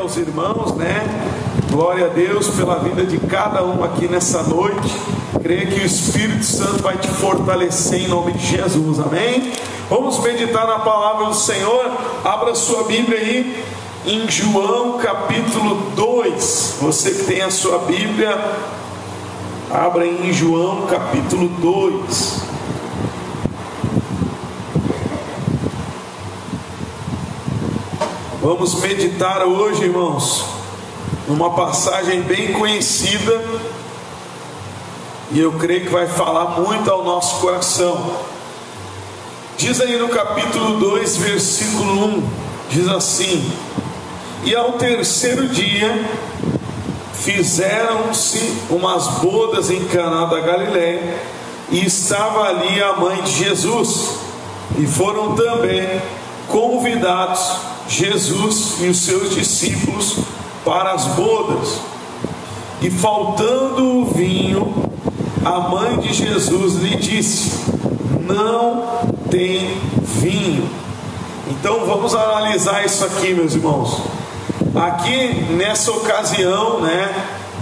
aos irmãos, né? Glória a Deus pela vida de cada um aqui nessa noite. Creio que o Espírito Santo vai te fortalecer em nome de Jesus, amém? Vamos meditar na palavra do Senhor. Abra sua Bíblia aí em João capítulo 2. Você que tem a sua Bíblia, abra em João capítulo 2. Vamos meditar hoje, irmãos, numa passagem bem conhecida, e eu creio que vai falar muito ao nosso coração. Diz aí no capítulo 2, versículo 1, diz assim: e ao terceiro dia fizeram-se umas bodas em Caná da Galileia, e estava ali a mãe de Jesus, e foram também convidados Jesus e os seus discípulos para as bodas. E faltando o vinho, a mãe de Jesus lhe disse: não tem vinho. Então vamos analisar isso aqui, meus irmãos. Aqui nessa ocasião, né,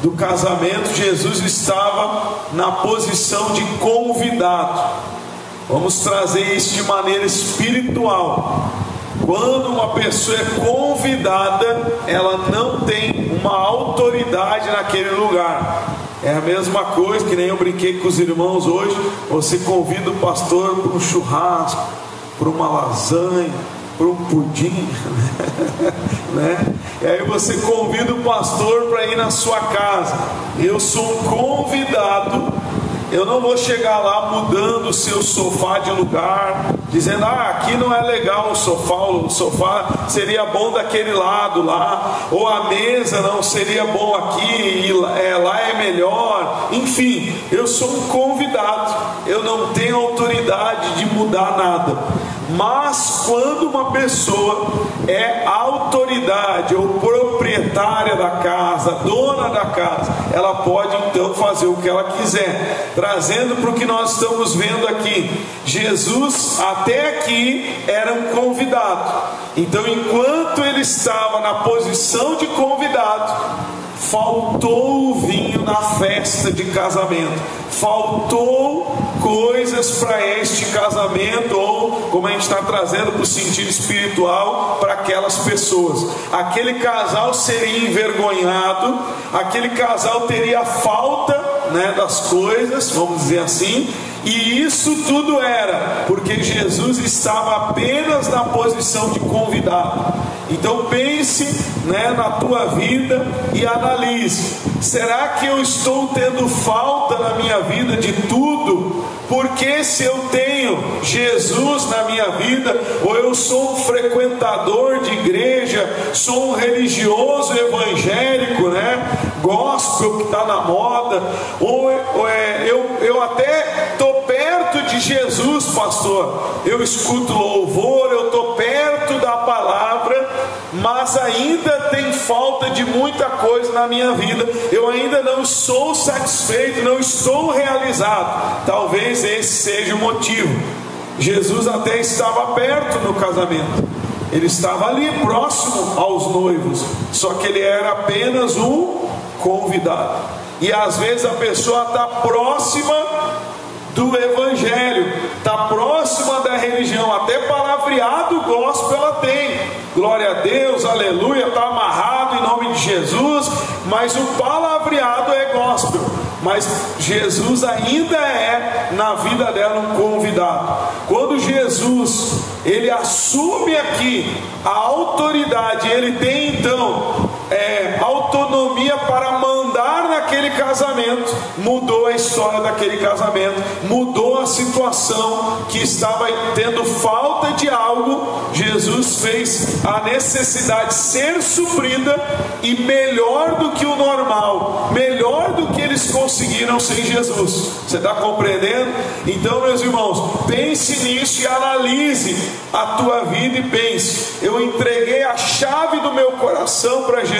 do casamento, Jesus estava na posição de convidado. Vamos trazer isso de maneira espiritual. Quando uma pessoa é convidada, ela não tem uma autoridade naquele lugar. É a mesma coisa que nem eu brinquei com os irmãos hoje. Você convida o pastor para um churrasco, para uma lasanha, para um pudim, né? E aí você convida o pastor para ir na sua casa. Eu sou um convidado. Eu não vou chegar lá mudando o seu sofá de lugar, dizendo: aqui não é legal o sofá seria bom daquele lado lá, ou a mesa não seria bom aqui, e lá é melhor. Enfim, eu sou um convidado, eu não tenho autoridade de mudar nada. Mas quando uma pessoa é autoridade ou proprietária da casa, dona da casa, ela pode então fazer o que ela quiser. Trazendo para o que nós estamos vendo aqui, Jesus até aqui era um convidado. Então, enquanto ele estava na posição de convidado, faltou o vinho na festa de casamento, faltou coisas para este casamento, ou como a gente está trazendo para o sentido espiritual, para aquelas pessoas. Aquele casal seria envergonhado, aquele casal teria falta, né, das coisas, vamos dizer assim. E isso tudo era porque Jesus estava apenas na posição de convidado. Então pense, né, na tua vida e analise: será que eu estou tendo falta na minha vida de tudo? Porque se eu tenho Jesus na minha vida, ou eu sou um frequentador de igreja, sou um religioso evangélico, né, gospel que está na moda, ou eu até estou perto de Jesus, pastor, eu escuto louvor, eu estou perto da palavra, mas ainda tem falta de muita coisa na minha vida, eu ainda não sou satisfeito, não estou realizado. Talvez esse seja o motivo. Jesus até estava perto no casamento, ele estava ali próximo aos noivos, só que ele era apenas um convidado. E às vezes a pessoa está próxima do evangelho, está próxima da religião, até palavreado gospel ela tem, glória a Deus, aleluia, está amarrado em nome de Jesus, mas o palavreado é gospel. Mas Jesus ainda é na vida dela um convidado. Quando Jesus ele assume aqui a autoridade, ele tem então autonomia para mandar naquele casamento, mudou a história daquele casamento, mudou a situação que estava tendo falta de algo. Jesus fez a necessidade ser suprida, e melhor do que o normal, melhor do que eles conseguiram sem Jesus. Você está compreendendo? Então, meus irmãos, pense nisso e analise a tua vida e pense: eu entreguei a chave do meu coração para Jesus,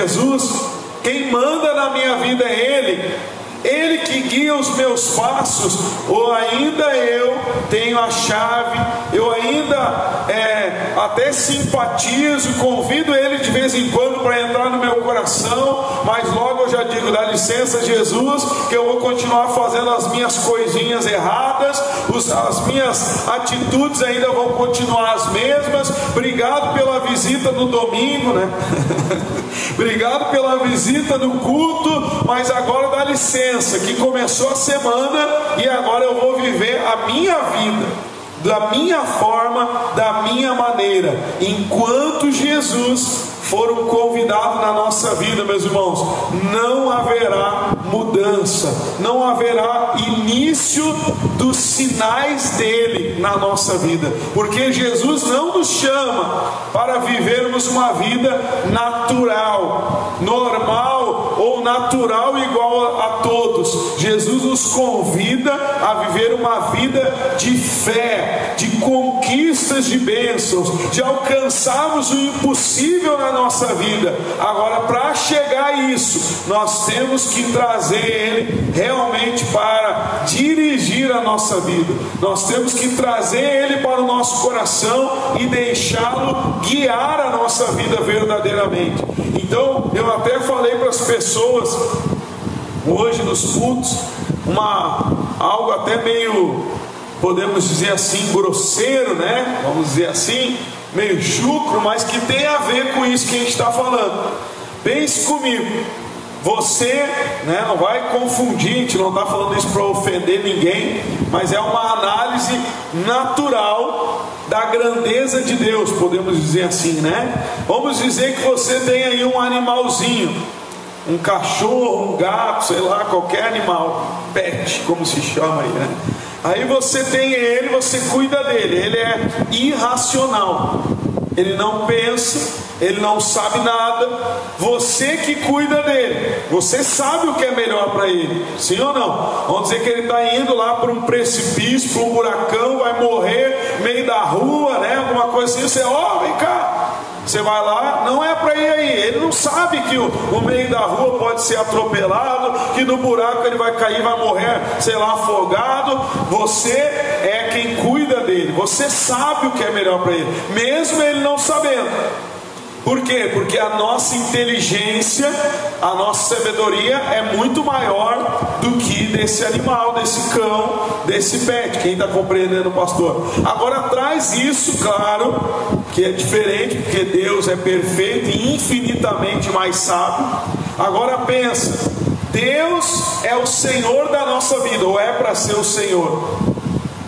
quem manda na minha vida é Ele. Ele que guia os meus passos, ou ainda eu tenho a chave, eu ainda até simpatizo, convido Ele de vez em quando para entrar no meu coração, mas logo eu já digo, dá licença Jesus, que eu vou continuar fazendo as minhas coisinhas erradas, as minhas atitudes ainda vão continuar as mesmas. Obrigado pela visita no domingo, né? Obrigado pela visita no culto, mas agora dá licença, que começou a semana e agora eu vou viver a minha vida, da minha forma, da minha maneira, enquanto Jesus for um convidado na nossa vida, meus irmãos, não haverá mudança, não haverá início dos sinais dele na nossa vida, porque Jesus não nos chama para vivermos uma vida natural, normal ou natural igual a todos. Jesus nos convida a viver uma vida de fé, de conquistas de bênçãos, de alcançarmos o impossível na nossa vida. Agora, para chegar a isso, nós temos que trazer Ele realmente para dirigir a nossa vida. Nós temos que trazer Ele para o nosso coração e deixá-lo guiar a nossa vida verdadeiramente. Então, eu até falei para as pessoas hoje nos cultos, algo até meio, podemos dizer assim, grosseiro, né? Vamos dizer assim, meio chucro, mas que tem a ver com isso que a gente está falando. Pense comigo, você, né, não vai confundir, a gente não está falando isso para ofender ninguém, mas é uma análise natural da grandeza de Deus, podemos dizer assim, né? Vamos dizer que você tem aí um animalzinho, um cachorro, um gato, sei lá, qualquer animal, pet, como se chama aí, né? Aí você tem ele, você cuida dele, ele é irracional, ele não pensa, ele não sabe nada, você que cuida dele, você sabe o que é melhor para ele, sim ou não? Vamos dizer que ele está indo lá para um precipício, para um buracão, vai morrer no meio da rua, né? Alguma coisa assim, você, vem cá. Você vai lá, não é para ir aí. Ele não sabe que o meio da rua pode ser atropelado, que no buraco ele vai cair, vai morrer, sei lá, afogado. Você é quem cuida dele. Você sabe o que é melhor para ele, mesmo ele não sabendo. Por quê? Porque a nossa inteligência, a nossa sabedoria é muito maior do que desse animal, desse cão, desse pet. Quem está compreendendo, pastor? Agora traz isso, claro, que é diferente, porque Deus é perfeito e infinitamente mais sábio. Agora pensa, Deus é o Senhor da nossa vida, ou é para ser o Senhor.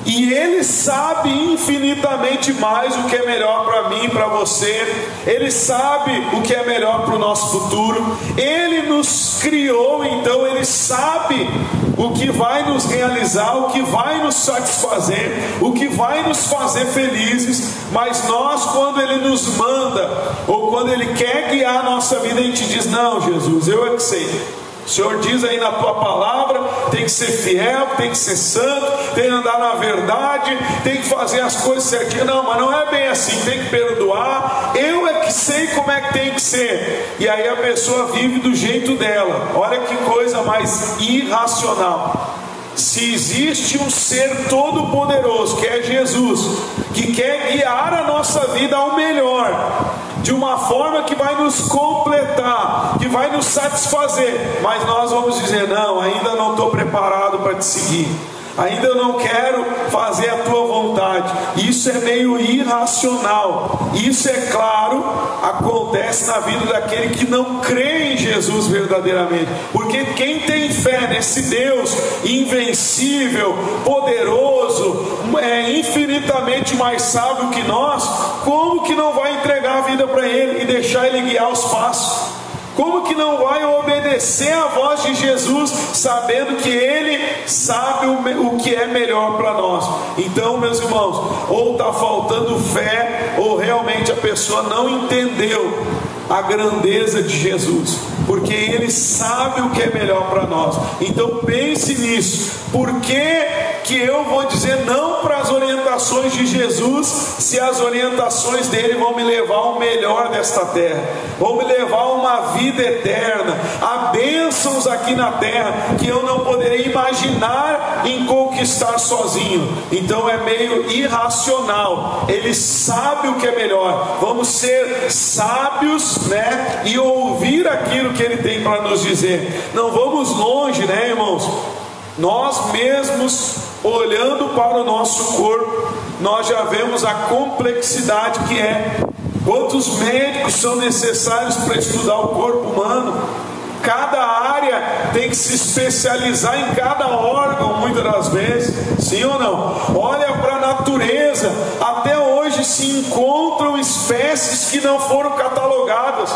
E Ele sabe infinitamente mais o que é melhor para mim e para você. Ele sabe o que é melhor para o nosso futuro. Ele nos criou, então Ele sabe o que vai nos realizar, o que vai nos satisfazer, o que vai nos fazer felizes. Mas nós, quando Ele nos manda, ou quando Ele quer guiar a nossa vida, a gente diz, não, Jesus, eu é que sei. O Senhor diz aí na tua palavra, tem que ser fiel, tem que ser santo, tem que andar na verdade, tem que fazer as coisas certinhas. Não, mas não é bem assim, tem que perdoar. Eu é que sei como é que tem que ser. E aí a pessoa vive do jeito dela. Olha que coisa mais irracional. Se existe um ser todo poderoso, que é Jesus, que quer guiar a nossa vida ao melhor, de uma forma que vai nos completar, que vai nos satisfazer, mas nós vamos dizer, não, ainda não estou preparado para te seguir, ainda eu não quero fazer a tua vontade. Isso é meio irracional. Isso, é claro, acontece na vida daquele que não crê em Jesus verdadeiramente, porque quem tem fé nesse Deus invencível, poderoso, infinitamente mais sábio que nós, como que não vai entregar a vida para Ele e deixar Ele guiar os passos? Como que não vai obedecer a voz de Jesus, sabendo que Ele sabe o que é melhor para nós? Então, meus irmãos, ou está faltando fé, ou realmente a pessoa não entendeu a grandeza de Jesus, porque Ele sabe o que é melhor para nós. Então pense nisso. Por que eu vou dizer não para as orientações de Jesus, se as orientações dele vão me levar ao melhor desta terra, vão me levar a uma vida eterna, a bênção bênçãos aqui na terra que eu não poderia imaginar em conquistar sozinho. Então é meio irracional. Ele sabe o que é melhor. Vamos ser sábios, né? E ouvir aquilo que Ele tem para nos dizer. Não vamos longe, né, irmãos? Nós mesmos, olhando para o nosso corpo, nós já vemos a complexidade que é. Quantos médicos são necessários para estudar o corpo humano? Cada área tem que se especializar em cada órgão, muitas das vezes, sim ou não? Olha para a natureza, até hoje se encontram espécies que não foram catalogadas.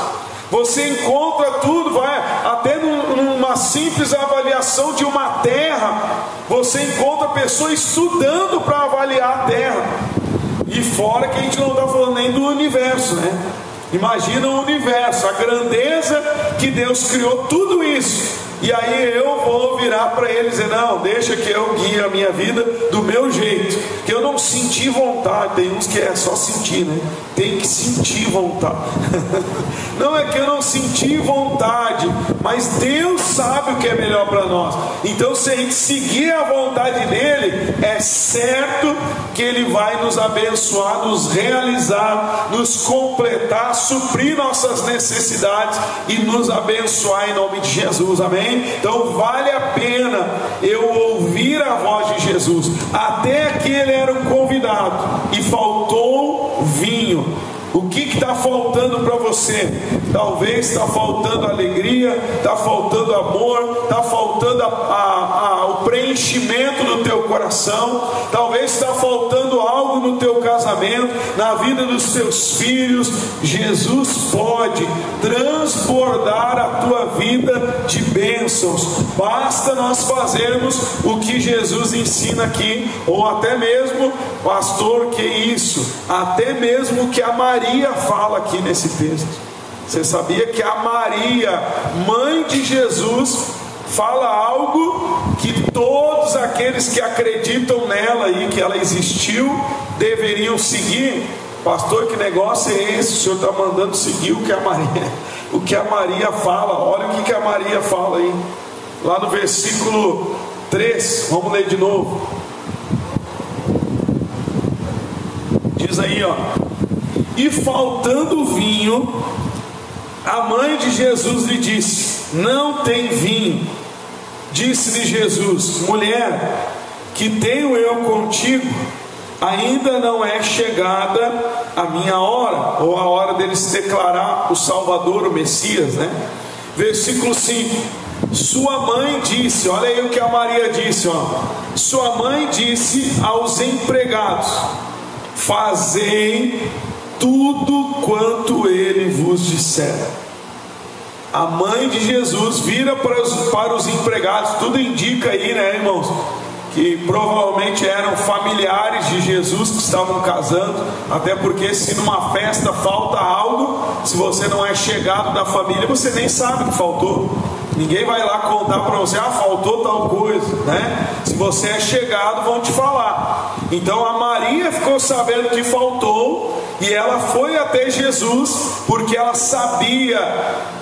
Você encontra tudo, vai até numa simples avaliação de uma terra, você encontra pessoas estudando para avaliar a terra. E fora que a gente não está falando nem do universo, né? Imagina o universo, a grandeza que Deus criou tudo isso. E aí eu vou virar para ele e dizer, não, deixa que eu guie a minha vida do meu jeito, que eu não senti vontade. Tem uns que é só sentir, né? Tem que sentir vontade. Não é que eu não senti vontade, mas Deus sabe o que é melhor para nós. Então se a gente seguir a vontade dele, é certo que ele vai nos abençoar, nos realizar, nos completar, suprir nossas necessidades e nos abençoar em nome de Jesus, amém? Então vale a pena eu ouvir a voz de Jesus. Até aqui ele era um convidado e faltou vinho. O que está faltando para você? Talvez está faltando alegria, está faltando amor, está faltando o preenchimento do teu coração, talvez está faltando algo no teu casamento, na vida dos teus filhos. Jesus pode transbordar a tua vida de bênçãos. Basta nós fazermos o que Jesus ensina aqui, ou até mesmo, pastor, que isso? Até mesmo que a Maria fala aqui nesse texto. Você sabia que a Maria, mãe de Jesus, fala algo que todos aqueles que acreditam nela e que ela existiu deveriam seguir? Pastor, que negócio é esse? O senhor está mandando seguir o que a Maria fala. Olha o que a Maria fala aí, lá no versículo 3. Vamos ler de novo. Diz aí, ó: e faltando vinho, a mãe de Jesus lhe disse: não tem vinho. Disse-lhe Jesus: mulher, que tenho eu contigo? Ainda não é chegada a minha hora, ou a hora dele se declarar o Salvador, o Messias, né? Versículo 5: sua mãe disse, olha aí o que a Maria disse, ó. Sua mãe disse aos empregados: fazei tudo quanto ele vos disser. A mãe de Jesus vira para os empregados. Tudo indica aí, né, irmãos, que provavelmente eram familiares de Jesus que estavam casando. Até porque se numa festa falta algo, se você não é chegado da família, você nem sabe que faltou. Ninguém vai lá contar para você: ah, faltou tal coisa, né? Se você é chegado, vão te falar. Então a Maria ficou sabendo que faltou, e ela foi até Jesus, porque ela sabia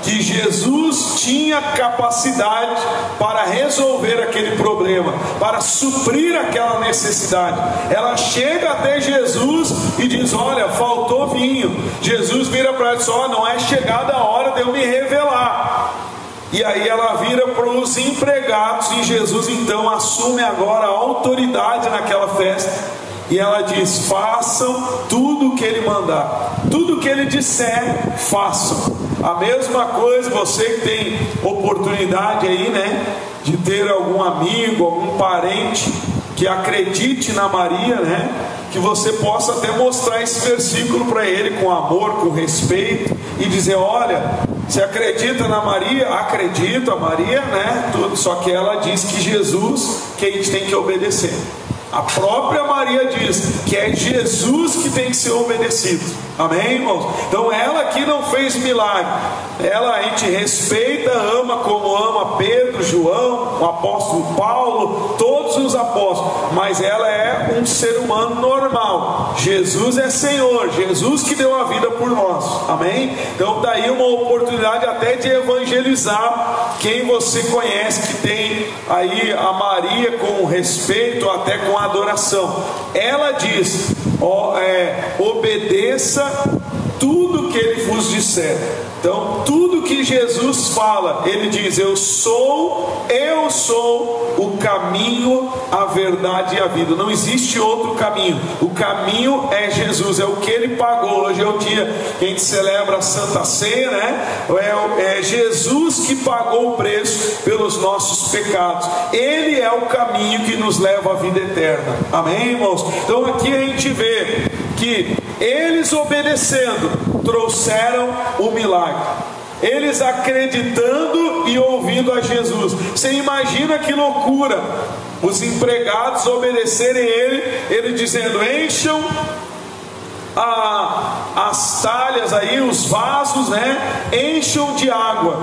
que Jesus tinha capacidade para resolver aquele problema, para suprir aquela necessidade. Ela chega até Jesus e diz: olha, faltou vinho. Jesus vira para ela e diz: ó, não é chegada a hora de eu me revelar. E aí ela vira para os empregados, e Jesus então assume agora a autoridade naquela festa, e ela diz: façam tudo o que ele mandar, tudo o que ele disser, façam. A mesma coisa, você que tem oportunidade aí, né, de ter algum amigo, algum parente que acredite na Maria, né, que você possa até mostrar esse versículo para ele com amor, com respeito, e dizer: olha, você acredita na Maria? Acredito, a Maria, né, tudo. Só que ela diz que Jesus, que a gente tem que obedecer. A própria Maria diz que é Jesus que tem que ser obedecido. Amém, irmãos? Então ela aqui não fez milagre. Ela a gente respeita, ama como ama Pedro, João, o apóstolo Paulo, todos os apóstolos. Mas ela é um ser humano normal. Jesus é Senhor, Jesus que deu a vida por nós. amém? Então daí uma oportunidade até de evangelizar quem você conhece que tem aí a Maria com respeito, até com adoração. Ela diz: obedeça tudo que ele vos disser. Então tudo que Jesus fala, ele diz: eu sou o caminho, a verdade e a vida. Não existe outro caminho. O caminho é Jesus, é o que ele pagou. Hoje é o dia que a gente celebra a Santa Ceia, né? É Jesus que pagou o preço pelos nossos pecados. Ele é o caminho que nos leva à vida eterna, amém, irmãos? Então aqui a gente vê que eles obedecendo trouxeram o milagre, eles acreditando e ouvindo a Jesus. Você imagina que loucura os empregados obedecerem ele dizendo: encham as talhas aí, os vasos, né? Encham de água.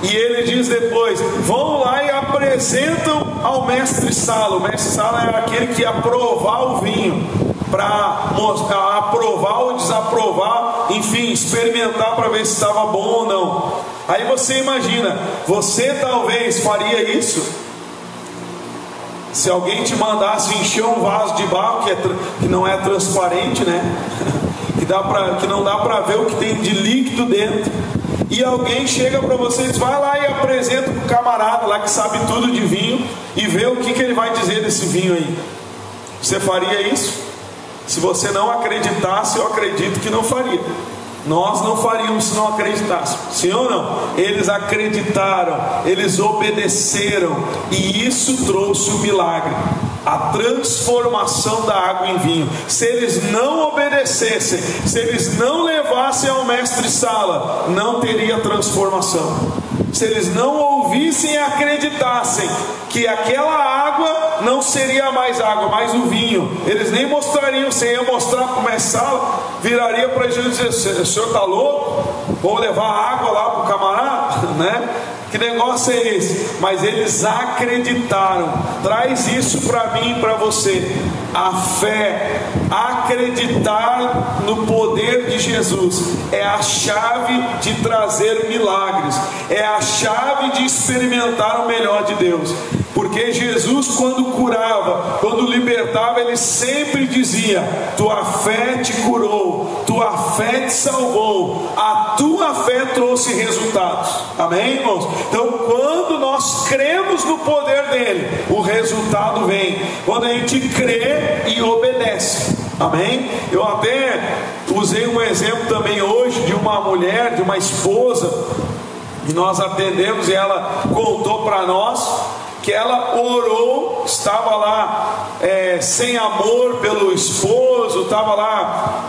E ele diz depois: vão lá e apresentam ao mestre-sala. O mestre-sala era aquele que ia provar o vinho, para mostrar, aprovar ou desaprovar, enfim, experimentar para ver se estava bom ou não. Aí você imagina, você talvez faria isso? Se alguém te mandasse encher um vaso de barro que não é transparente, né? que não dá para ver o que tem de líquido dentro, e alguém chega para você e diz: vai lá e apresenta para o camarada lá que sabe tudo de vinho e vê o que ele vai dizer desse vinho aí. Você faria isso? Se você não acreditasse, eu acredito que não faria. Nós não faríamos se não acreditássemos, sim ou não? Eles acreditaram, eles obedeceram, e isso trouxe o milagre, a transformação da água em vinho. Se eles não obedecessem, se eles não levassem ao mestre-sala, não teria transformação. Se eles não ouvissem e acreditassem que aquela água não seria mais água, mas o vinho, eles nem mostrariam. Você ia mostrar para o mestre-sala, viraria para Jesus e dizer: o senhor está louco? Vou levar água lá para o camarada, né? Que negócio é esse? Mas eles acreditaram. Traz isso para mim e para você. A fé, acreditar no poder de Jesus, é a chave de trazer milagres, é a chave de experimentar o melhor de Deus. Porque Jesus, quando curava, quando libertava, ele sempre dizia: tua fé te curou, tua fé te salvou, a tua fé trouxe resultados. Amém, irmãos? Então, quando nós cremos no poder dele, o resultado vem. Quando a gente crê e obedece. Amém? Eu até usei um exemplo também hoje de uma mulher, de uma esposa que nós atendemos, e ela contou para nós que ela orou, estava lá sem amor pelo esposo, estava lá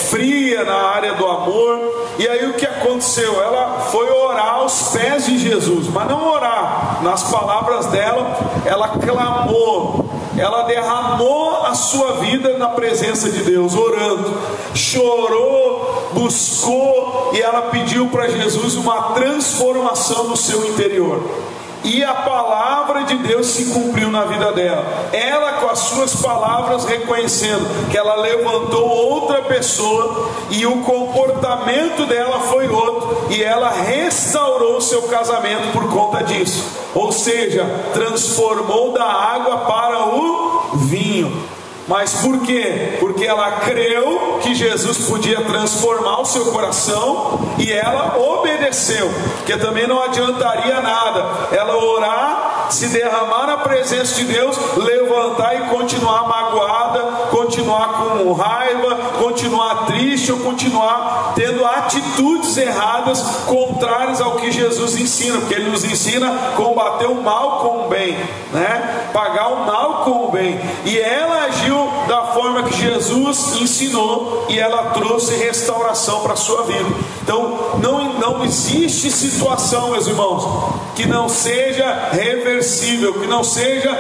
fria na área do amor. E aí o que aconteceu? Ela foi orar aos pés de Jesus, mas não orar nas palavras dela, ela clamou, ela derramou a sua vida na presença de Deus, orando, chorou, buscou, e ela pediu para Jesus uma transformação no seu interior. E a palavra de Deus se cumpriu na vida dela. Ela, com as suas palavras, reconhecendo que ela levantou outra pessoa, e o comportamento dela foi outro, e ela restaurou o seu casamento por conta disso. Ou seja, transformou da água para o vinho. Mas por quê? Porque ela creu que Jesus podia transformar o seu coração, e ela obedeceu. Porque também não adiantaria nada ela orar, se derramar na presença de Deus, levantar e continuar magoada, continuar com raiva, continuar triste, ou continuar tendo atitudes erradas, contrárias ao que Jesus ensina. Porque ele nos ensina a combater o mal com o bem, né? Pagar o mal com o bem. E ela agiu da forma que Jesus ensinou, e ela trouxe restauração para a sua vida. Então não existe situação, meus irmãos, que não seja reversível, que não seja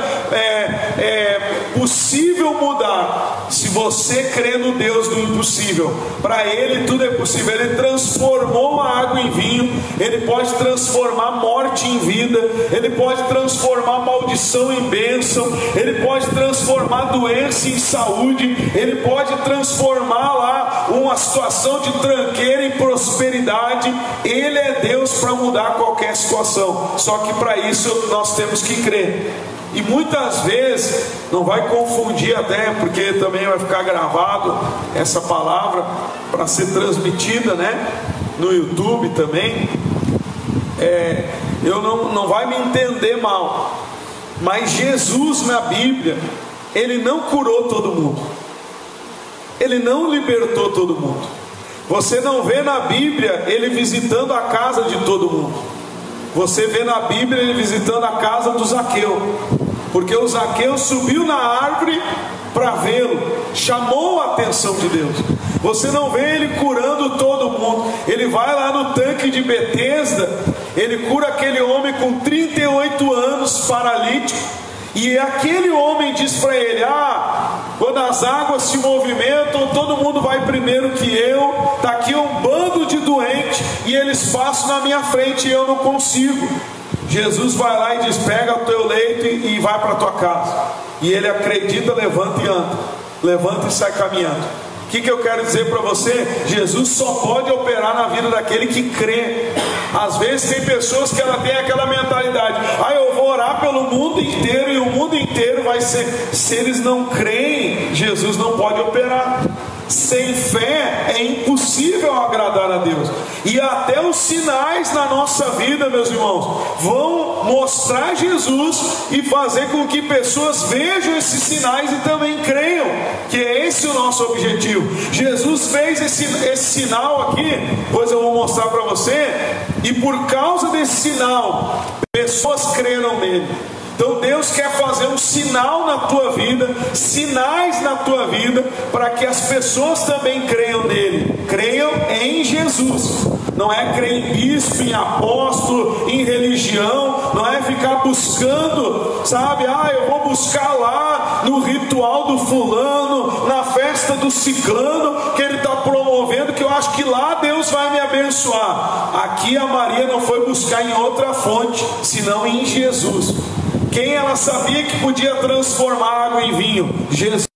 possível mudar se você crê no Deus do impossível. Para Ele tudo é possível. Ele transformou a água em vinho, Ele pode transformar morte em vida, Ele pode transformar maldição em bênção, Ele pode transformar doença em saúde, Ele pode transformar lá uma situação de tranqueira em prosperidade. Ele é Deus para mudar qualquer situação. Só que para isso nós temos que crer. E muitas vezes, não vai confundir até, porque também vai ficar gravado essa palavra para ser transmitida, né, no YouTube também. Não vai me entender mal, mas Jesus na Bíblia, Ele não curou todo mundo, Ele não libertou todo mundo. Você não vê na Bíblia Ele visitando a casa de todo mundo. Você vê na Bíblia Ele visitando a casa do Zaqueu, porque o Zaqueu subiu na árvore para vê-lo, chamou a atenção de Deus. Você não vê Ele curando todo mundo. Ele vai lá no tanque de Betesda, Ele cura aquele homem com 38 anos, paralítico, e aquele homem diz para ele: quando as águas se movimentam, todo mundo vai primeiro que eu. Está aqui um bando de doentes e eles passam na minha frente e eu não consigo. Jesus vai lá e diz: pega o teu leito e vai para a tua casa. E ele acredita, levanta e anda, levanta e sai caminhando. O que eu quero dizer para você? Jesus só pode operar na vida daquele que crê. Às vezes tem pessoas que ela tem aquela mentalidade: eu vou orar pelo mundo inteiro e o mundo inteiro vai ser. Se eles não creem, Jesus não pode operar. Sem fé é impossível agradar a Deus. E até os sinais na nossa vida, meus irmãos, vão mostrar Jesus e fazer com que pessoas vejam esses sinais e também creiam, que é esse o nosso objetivo. Jesus fez esse sinal aqui, pois eu vou mostrar para você, e por causa desse sinal, pessoas creram nele. Então Deus quer fazer um sinal na tua vida, sinais na tua vida, para que as pessoas também creiam nele, creiam em Jesus. Não é crer em bispo, em apóstolo, em religião, não é ficar buscando, sabe, eu vou buscar lá no ritual do fulano, na festa do ciclano, que ele está promovendo, que eu acho que lá Deus vai me abençoar. Aqui a Maria não foi buscar em outra fonte, senão em Jesus. Quem ela sabia que podia transformar água em vinho? Jesus.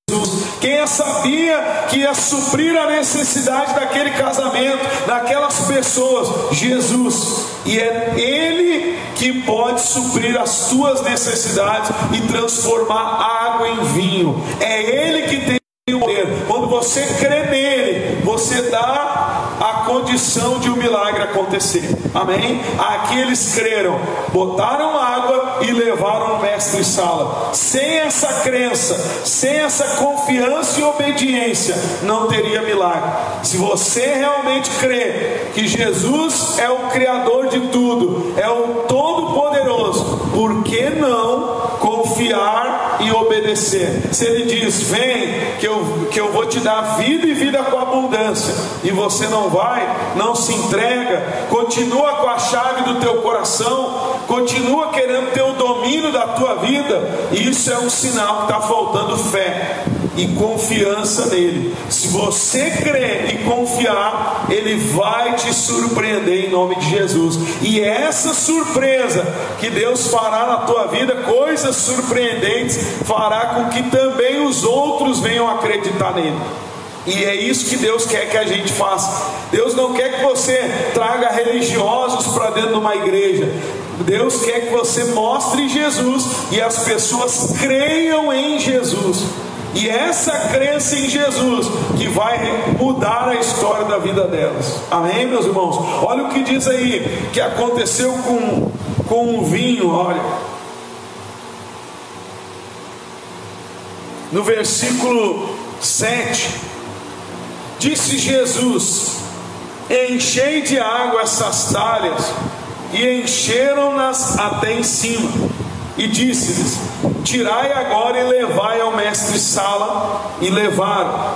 Quem ela sabia que ia suprir a necessidade daquele casamento, daquelas pessoas? Jesus. E é Ele que pode suprir as tuas necessidades e transformar água em vinho. É Ele que tem o poder. Quando você crê nele, você dá a condição de um milagre acontecer. Amém? Aqui eles creram, botaram água e levaram o mestre Sala. Sem essa crença, sem essa confiança e obediência, não teria milagre. Se você realmente crê que Jesus é o Criador de tudo, é o Todo-Poderoso, por que não confiar e obedecer? Se Ele diz: vem que eu vou te dar vida e vida com abundância, e você não vai, não se entrega, continua com a chave do teu coração, continua querendo ter o domínio da tua vida, isso é um sinal que está faltando fé e confiança nele. Se você crer e confiar, ele vai te surpreender em nome de Jesus. E é essa surpresa que Deus fará na tua vida, coisas surpreendentes, fará com que também os outros venham acreditar nele. E é isso que Deus quer que a gente faça. Deus não quer que você traga religiosos para dentro de uma igreja. Deus quer que você mostre Jesus e as pessoas creiam em Jesus. E essa crença em Jesus que vai mudar a história da vida delas. Amém, meus irmãos? Olha o que diz aí, que aconteceu com o vinho. Olha, no versículo 7, disse Jesus: enchei de água essas talhas. E encheram-nas até em cima. E disse-lhes: tirai agora e levai ao mestre Sala. E levaram.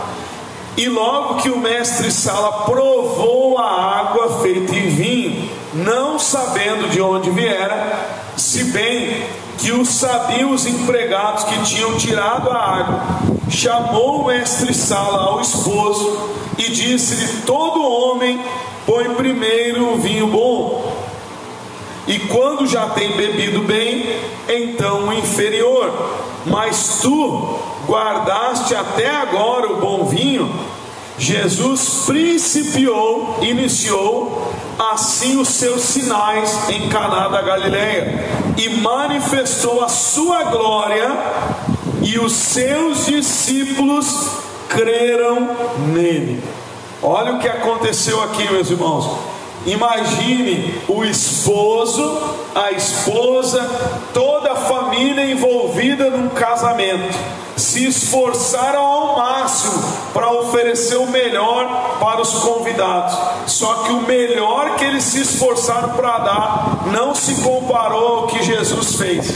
E logo que o mestre Sala provou a água feita em vinho, não sabendo de onde viera, se bem que os sabiam os empregados que tinham tirado a água, chamou o mestre-sala ao esposo e disse-lhe: todo homem põe primeiro o vinho bom, e quando já tem bebido bem, então o inferior, mas tu guardaste até agora o bom vinho. Jesus iniciou assim os seus sinais em Caná da Galileia, e manifestou a sua glória, e os seus discípulos creram nele. Olha o que aconteceu aqui, meus irmãos. Imagine o esposo, a esposa, toda a família envolvida num casamento, se esforçaram ao máximo para oferecer o melhor para os convidados. Só que o melhor que eles se esforçaram para dar não se comparou ao que Jesus fez.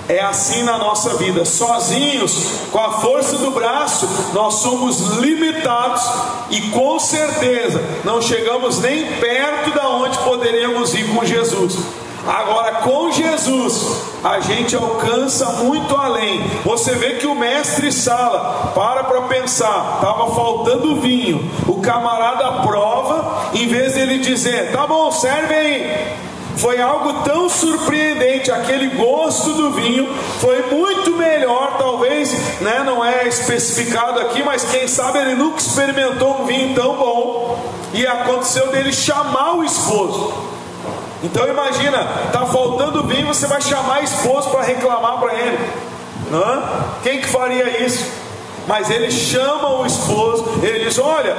É assim na nossa vida. Sozinhos, com a força do braço, nós somos limitados e com certeza não chegamos nem perto da onde poderíamos ir com Jesus. Agora, com Jesus, a gente alcança muito além. Você vê que o mestre-sala, para pensar, estava faltando vinho. O camarada prova, em vez dele dizer: tá bom, serve aí. Foi algo tão surpreendente, aquele gosto do vinho foi muito melhor, talvez, né, não é especificado aqui, mas quem sabe ele nunca experimentou um vinho tão bom, e aconteceu dele chamar o esposo. Então imagina, está faltando vinho, você vai chamar a esposa para reclamar para ele, não? Quem que faria isso? Mas ele chama o esposo, ele diz: olha,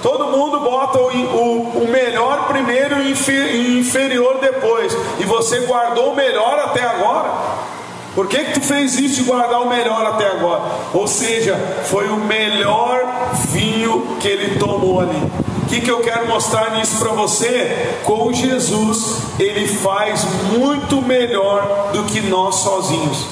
todo mundo bota o melhor primeiro e o inferior depois, e você guardou o melhor até agora. Por que tu fez isso de guardar o melhor até agora? Ou seja, foi o melhor vinho que ele tomou ali. O que eu quero mostrar nisso para você? Com Jesus, ele faz muito melhor do que nós sozinhos.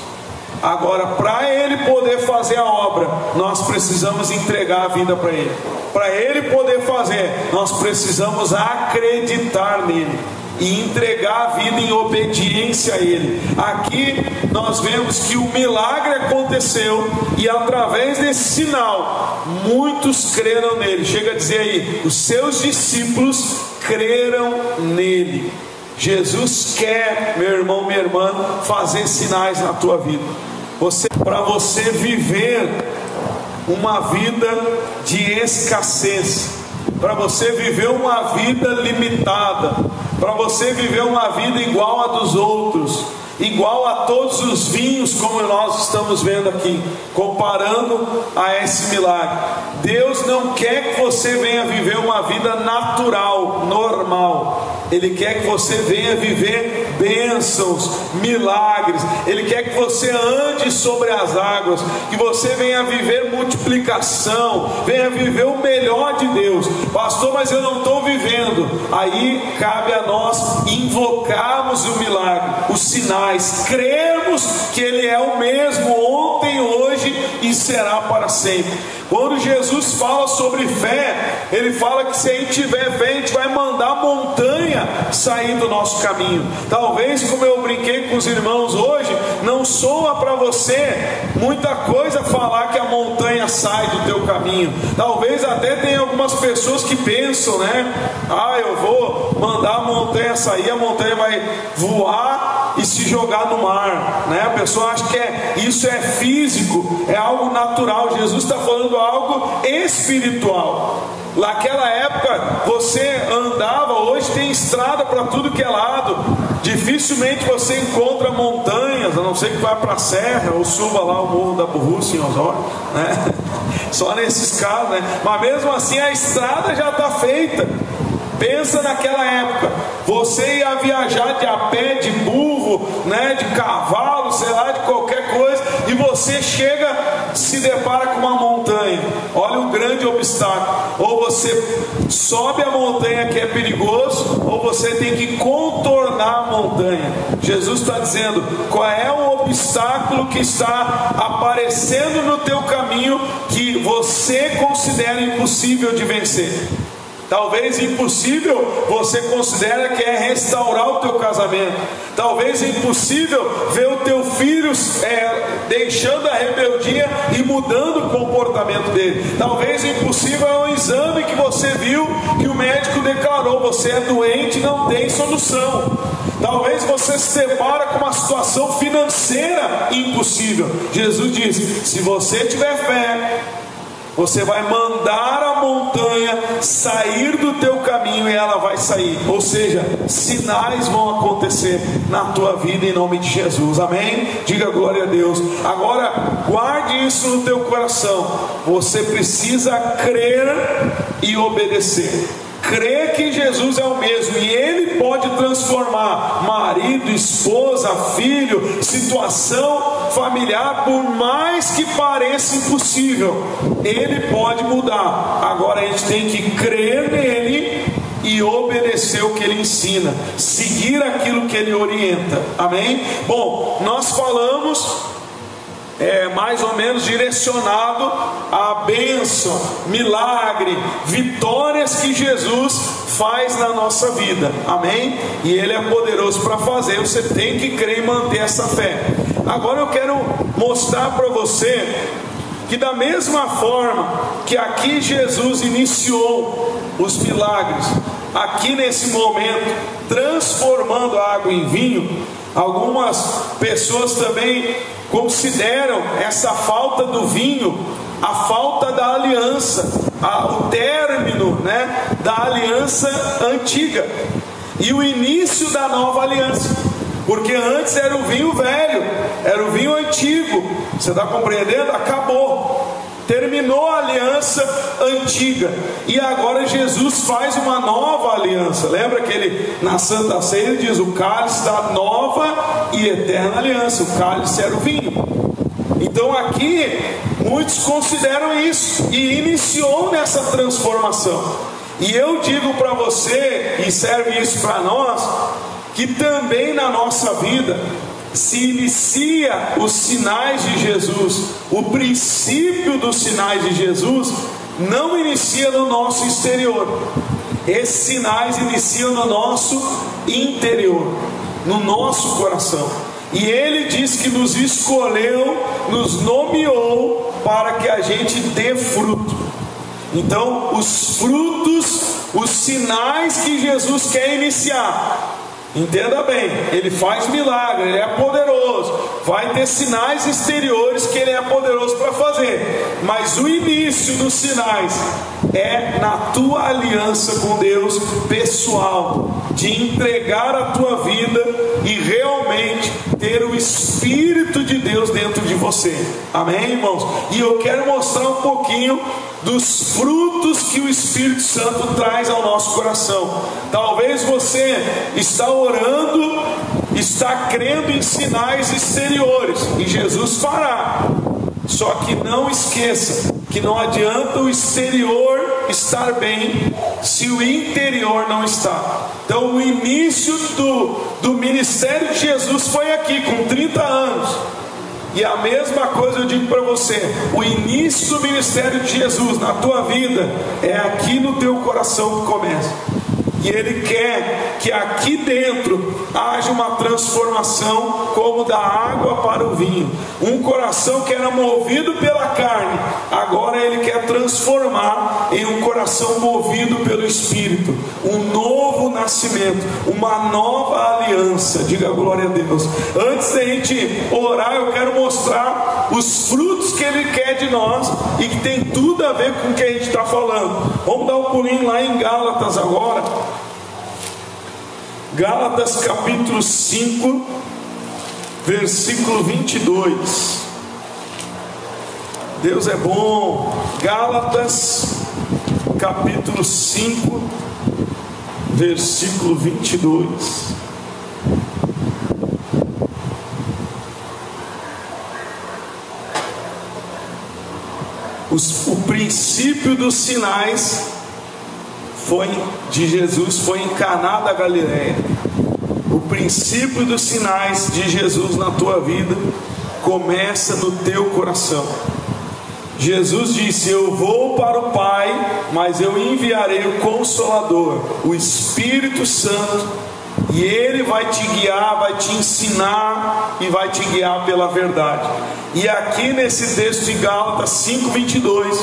Agora, para ele poder fazer a obra, nós precisamos entregar a vida para ele. Para ele poder fazer, nós precisamos acreditar nele e entregar a vida em obediência a ele. Aqui nós vemos que o milagre aconteceu, e através desse sinal muitos creram nele. Chega a dizer aí: os seus discípulos creram nele. Jesus quer, meu irmão, minha irmã, fazer sinais na tua vida. Para você viver uma vida de escassez, para você viver uma vida limitada, para você viver uma vida igual a dos outros, igual a todos os vinhos, como nós estamos vendo aqui, comparando a esse milagre. Deus não quer que você venha viver uma vida natural, normal. Ele quer que você venha viver bênçãos, milagres. Ele quer que você ande sobre as águas, que você venha viver multiplicação, venha viver o melhor de Deus. Pastor, mas eu não estou vivendo. Aí cabe a nós invocarmos o milagre, os sinais, crermos que Ele é o mesmo ontem, hoje e será para sempre. Quando Jesus fala sobre fé, Ele fala que se a gente tiver fé, a gente vai mandar a montanha sair do nosso caminho. Talvez, como eu brinquei com os irmãos hoje, não soa para você muita coisa falar que a montanha sai do teu caminho. Talvez até tenha algumas pessoas que pensam, né? Eu vou mandar a montanha sair, a montanha vai voar e se jogar no mar, né? A pessoa acha que isso é físico, é algo natural. Jesus está falando algo espiritual. Naquela época você andava, hoje tem estrada para tudo que é lado, dificilmente você encontra montanhas, a não ser que vá para a serra ou suba lá o Morro da Burruça em Osório, né? Só nesses casos, né? Mas mesmo assim a estrada já está feita. Pensa naquela época, você ia viajar de a pé, de burro, né, de cavalo, sei lá, de qualquer coisa, e você chega, se depara com uma montanha. Olha o grande obstáculo: ou você sobe a montanha, que é perigoso, ou você tem que contornar a montanha. Jesus está dizendo: qual é o obstáculo que está aparecendo no teu caminho que você considera impossível de vencer? Talvez impossível você considera que é restaurar o teu casamento. Talvez impossível ver o teu filho deixando a rebeldia e mudando o comportamento dele. Talvez impossível é um exame que você viu que o médico declarou: você é doente e não tem solução. Talvez você se depara com uma situação financeira impossível. Jesus disse: se você tiver fé, você vai mandar a montanha sair do teu caminho e ela vai sair. Ou seja, sinais vão acontecer na tua vida em nome de Jesus. Amém? Diga glória a Deus. Agora, guarde isso no teu coração. Você precisa crer e obedecer. Crer que Jesus é o mesmo e Ele pode transformar marido, esposa, filho, situação familiar, por mais que pareça impossível, Ele pode mudar. Agora a gente tem que crer nele e obedecer o que Ele ensina, seguir aquilo que Ele orienta. Amém? Bom, nós falamos mais ou menos direcionado à bênção, milagre, vitórias que Jesus faz na nossa vida. Amém? E Ele é poderoso para fazer. Você tem que crer e manter essa fé. Agora eu quero mostrar para você que da mesma forma que aqui Jesus iniciou os milagres, aqui nesse momento, transformando a água em vinho, algumas pessoas também consideram essa falta do vinho a falta da aliança, o término, da aliança antiga e o início da nova aliança, porque antes era o vinho velho, era o vinho antigo. Você está compreendendo? Acabou, terminou a aliança antiga e agora Jesus faz uma nova aliança. Lembra que ele na Santa Ceia ele diz: o cálice da nova e eterna aliança. O cálice era o vinho. Então aqui muitos consideram isso e iniciou nessa transformação. E eu digo para você, e serve isso para nós, que também na nossa vida se inicia os sinais de Jesus. O princípio dos sinais de Jesus não inicia no nosso exterior. Esses sinais iniciam no nosso interior, no nosso coração. E Ele diz que nos escolheu, nos nomeou para que a gente dê fruto. Então os frutos, os sinais que Jesus quer iniciar, entenda bem, Ele faz milagre, Ele é poderoso, vai ter sinais exteriores que Ele é poderoso para fazer, mas o início dos sinais é na tua aliança com Deus pessoal, de entregar a tua vida e realmente ter o Espírito de Deus dentro de você. Amém, irmãos? E eu quero mostrar um pouquinho dos frutos que o Espírito Santo traz ao nosso coração. Talvez você está orando, está crendo em sinais exteriores, e Jesus fará. Só que não esqueça que não adianta o exterior estar bem se o interior não está. Então o início do ministério de Jesus foi aqui com 30 anos. E a mesma coisa eu digo para você: o início do ministério de Jesus na tua vida é aqui no teu coração que começa. E Ele quer que aqui dentro haja uma transformação como da água para o vinho. Um coração que era movido pela carne, agora Ele quer transformar em um coração movido pelo Espírito. Um novo nascimento, uma nova aliança. Diga glória a Deus. Antes da gente orar, eu quero mostrar os frutos que Ele quer de nós e que tem tudo a ver com o que a gente está falando. Vamos dar um pulinho lá em Gálatas agora. Gálatas capítulo 5, versículo 22. Deus é bom. Gálatas capítulo 5, versículo 22. O princípio dos sinais de Jesus foi em Caná da Galileia. O princípio dos sinais de Jesus na tua vida começa no teu coração. Jesus disse: eu vou para o Pai, mas eu enviarei o Consolador, o Espírito Santo, e Ele vai te guiar, vai te ensinar e vai te guiar pela verdade. E aqui nesse texto de Gálatas 5:22,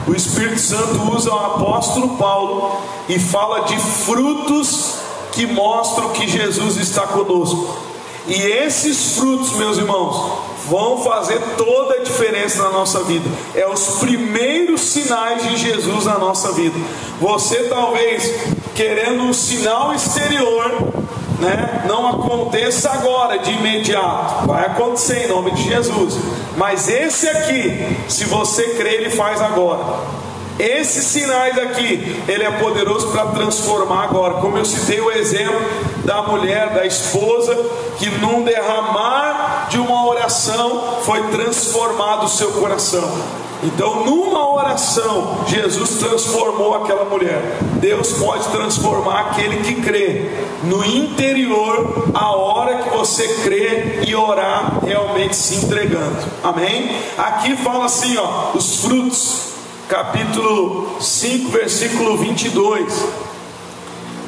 o Espírito Santo usa o apóstolo Paulo e fala de frutos que mostram que Jesus está conosco. E esses frutos, meus irmãos, vão fazer toda a diferença na nossa vida. É os primeiros sinais de Jesus na nossa vida. Você talvez querendo um sinal exterior, né, não aconteça agora de imediato, vai acontecer em nome de Jesus. Mas esse aqui, se você crer, ele faz agora. Esses sinais aqui, ele é poderoso para transformar agora. Como eu citei o exemplo da mulher, da esposa, que num derramar de uma oração foi transformado o seu coração. Então, numa oração, Jesus transformou aquela mulher. Deus pode transformar aquele que crê no interior, a hora que você crê e orar realmente se entregando. Amém? Aqui fala assim, ó, os frutos. Capítulo 5, versículo 22,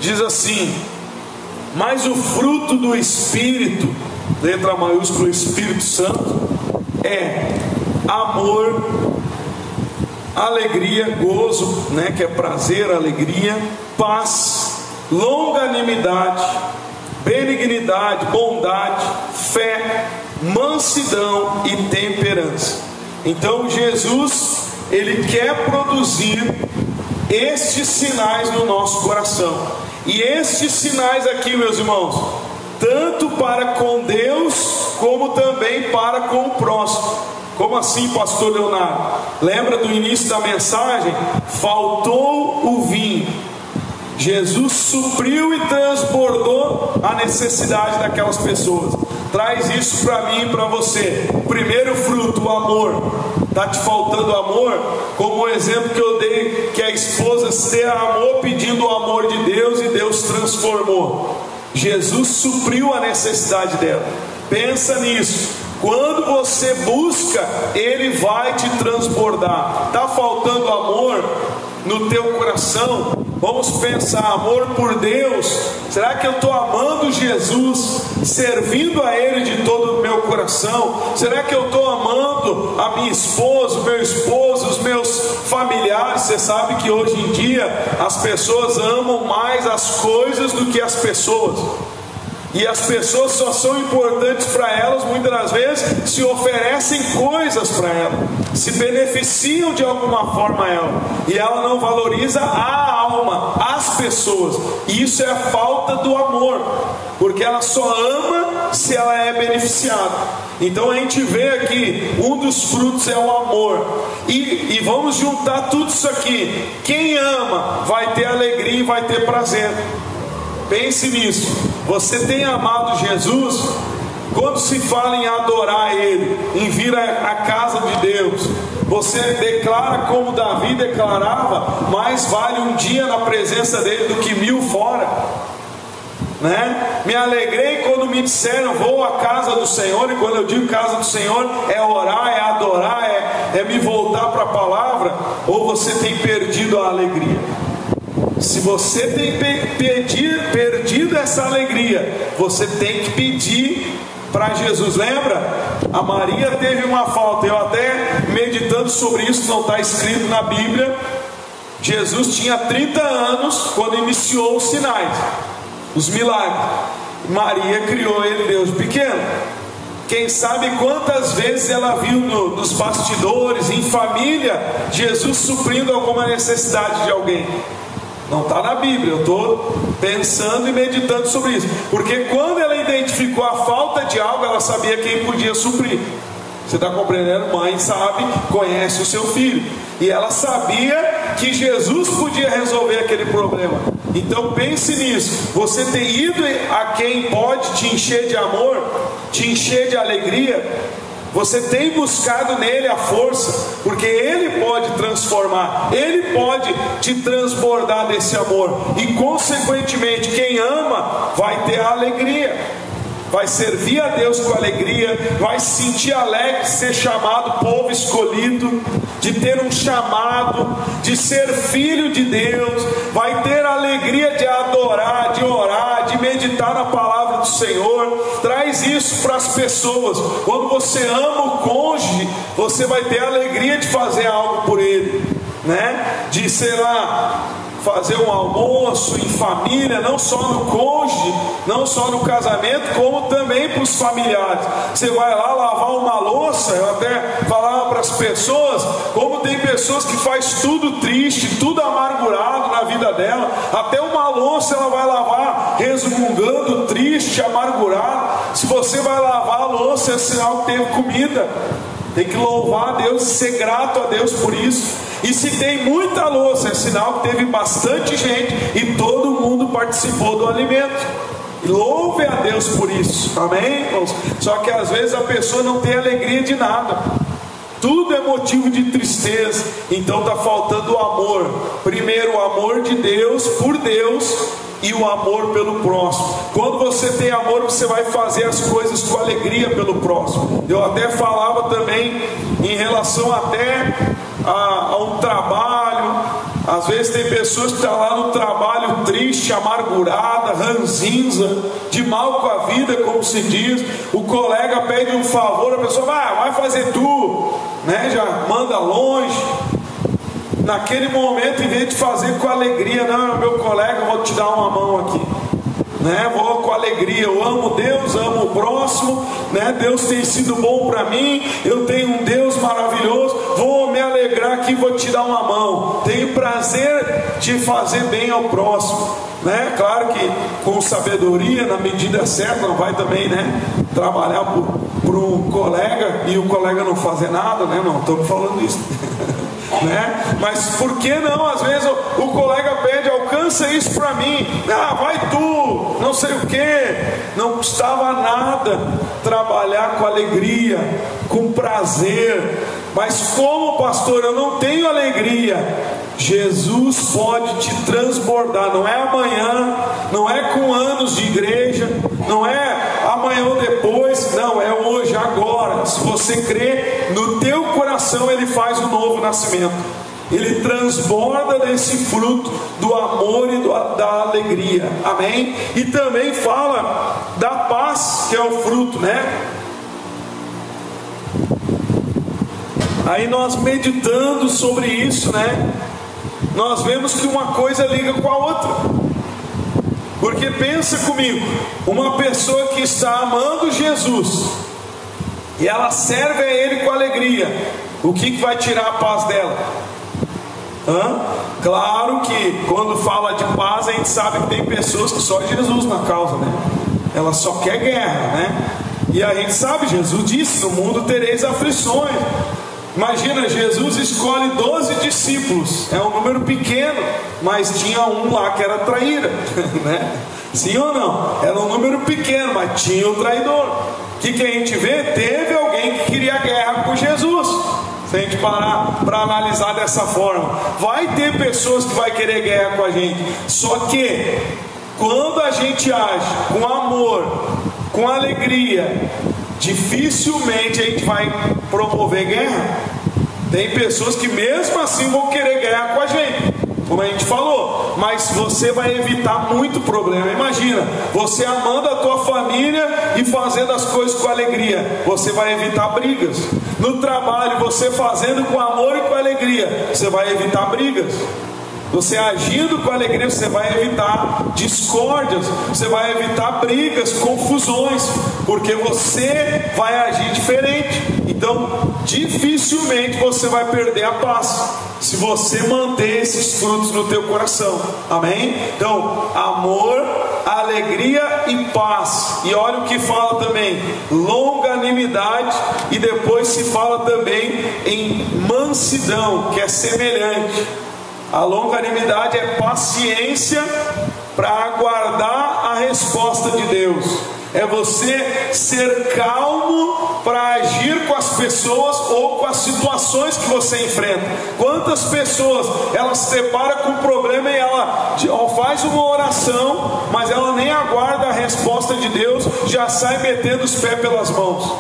diz assim: mas o fruto do Espírito, letra maiúscula, Espírito Santo, é amor, alegria, gozo, né, que é prazer, alegria, paz, longanimidade, benignidade, bondade, fé, mansidão e temperança. Então Jesus, ele quer produzir estes sinais no nosso coração. E estes sinais aqui, meus irmãos, tanto para com Deus, como também para com o próximo. Como assim, pastor Leonardo? Lembra do início da mensagem? Faltou o vinho. Jesus supriu e transbordou a necessidade daquelas pessoas. Traz isso para mim e para você. Primeiro fruto, o amor. Está te faltando amor? Como o exemplo que eu dei, que a esposa se amou pedindo o amor de Deus e Deus transformou. Jesus supriu a necessidade dela. Pensa nisso. Quando você busca, Ele vai te transbordar. Está faltando amor no teu coração? Vamos pensar, amor por Deus. Será que eu estou amando Jesus, servindo a Ele de todo o meu coração? Será que eu estou amando a minha esposa, o meu esposo, os meus familiares? Você sabe que hoje em dia as pessoas amam mais as coisas do que as pessoas. E as pessoas só são importantes para elas, muitas das vezes, se oferecem coisas para ela, se beneficiam de alguma forma a ela, e ela não valoriza a alma, as pessoas. E isso é a falta do amor, porque ela só ama se ela é beneficiada. Então a gente vê aqui, um dos frutos é o amor. E vamos juntar tudo isso aqui. Quem ama vai ter alegria e vai ter prazer. Pense nisso. Você tem amado Jesus? Quando se fala em adorar Ele, em vir à casa de Deus, você declara como Davi declarava: mais vale um dia na presença dele do que 1000 fora, né? Me alegrei quando me disseram: vou à casa do Senhor. E quando eu digo casa do Senhor, é orar, é adorar, é me voltar para a palavra. Ou você tem perdido a alegria? Se você tem perdido essa alegria, você tem que pedir para Jesus. Lembra? A Maria teve uma falta. Eu até meditando sobre isso, não está escrito na Bíblia. Jesus tinha 30 anos quando iniciou os sinais, os milagres. Maria criou ele Deus pequeno. Quem sabe quantas vezes ela viu nos bastidores, em família, Jesus suprindo alguma necessidade de alguém. Não está na Bíblia, eu estou pensando e meditando sobre isso. Porque quando ela identificou a falta de algo, ela sabia quem podia suprir. Você está compreendendo? Mãe sabe, conhece o seu filho. E ela sabia que Jesus podia resolver aquele problema. Então pense nisso. Você tem ido a quem pode te encher de amor, te encher de alegria. Você tem buscado nele a força, porque ele pode transformar, ele pode te transbordar desse amor. E consequentemente, quem ama vai ter a alegria. vai servir a Deus com alegria, vai se sentir alegre de ser chamado povo escolhido, de ter um chamado, de ser filho de Deus, vai ter a alegria de adorar, de orar, de meditar na palavra do Senhor. Traz isso para as pessoas. Quando você ama o cônjuge, você vai ter a alegria de fazer algo por ele, né? De, sei lá, fazer um almoço em família, não só no cônjuge, não só no casamento, como também para os familiares. Você vai lá lavar uma louça. Eu até falava para as pessoas, como tem pessoas que faz tudo triste, tudo amargurado na vida dela, até uma louça ela vai lavar resmungando, triste, amargurado. Se você vai lavar a louça, é sinal que teve comida. Tem que louvar a Deus, ser grato a Deus por isso. E se tem muita louça, é sinal que teve bastante gente e todo mundo participou do alimento. Louve a Deus por isso, amém, irmãos? Só que às vezes a pessoa não tem alegria de nada, tudo é motivo de tristeza. Então está faltando o amor. Primeiro o amor de Deus, por Deus, e o amor pelo próximo. Quando você tem amor, você vai fazer as coisas com alegria pelo próximo. Eu até falava também em relação até a um trabalho. Às vezes tem pessoas que estão lá no trabalho triste, amargurada, ranzinza, de mal com a vida, como se diz. O colega pede um favor, a pessoa vai fazer tu, né? Já manda longe. Naquele momento, em vez de fazer com alegria, não, meu colega, vou te dar uma mão aqui, né? Vou com alegria, eu amo Deus, amo o próximo, né? Deus tem sido bom para mim, eu tenho um Deus maravilhoso, vou me alegrar aqui, vou te dar uma mão. Tenho prazer de fazer bem ao próximo, né? Claro que com sabedoria, na medida certa, não vai também, né, trabalhar por um colega e o colega não fazer nada, né? Não estamos falando isso. Né? Mas por que não? Às vezes o colega pede, alcança isso para mim, vai tu, não sei o que. Não custava nada trabalhar com alegria, com prazer. Mas como, pastor, eu não tenho alegria, Jesus pode te transbordar. Não é amanhã, não é com anos de igreja, não é amanhã ou depois, não, é hoje, agora. Se você crê, no teu coração Ele faz um novo nascimento. Ele transborda desse fruto do amor e da alegria, amém? E também fala da paz, que é o fruto, né? Aí nós meditando sobre isso, né, nós vemos que uma coisa liga com a outra. Porque pensa comigo, uma pessoa que está amando Jesus e ela serve a Ele com alegria, o que vai tirar a paz dela? Claro que quando fala de paz, a gente sabe que tem pessoas que só Jesus na causa, né? Ela só quer guerra, né? E a gente sabe, Jesus disse, no mundo tereis aflições. Imagina, Jesus escolhe 12 discípulos, é um número pequeno, mas tinha um lá que era traíra, né? Sim ou não? Era um número pequeno, mas tinha o traidor. O que a gente vê? Teve alguém que queria guerra com Jesus. Se a gente parar para analisar dessa forma, vai ter pessoas que vai querer guerra com a gente. Só que quando a gente age com amor, com alegria, dificilmente a gente vai promover guerra. Tem pessoas que mesmo assim vão querer guerra com a gente, como a gente falou, mas você vai evitar muito problema. Imagina, você amando a tua família e fazendo as coisas com alegria, você vai evitar brigas. No trabalho, você fazendo com amor e com alegria, você vai evitar brigas. Você agindo com alegria, você vai evitar discórdias, você vai evitar brigas, confusões, porque você vai agir diferente. Então, dificilmente você vai perder a paz, se você manter esses frutos no teu coração, amém? Então, amor, alegria e paz. E olha o que fala também, longanimidade, e depois se fala também em mansidão, que é semelhante. A longanimidade é paciência para aguardar a resposta de Deus. É você ser calmo para agir com as pessoas ou com as situações que você enfrenta. Quantas pessoas elas se deparam com um problema e ela faz uma oração, mas ela nem aguarda a resposta de Deus, já sai metendo os pés pelas mãos.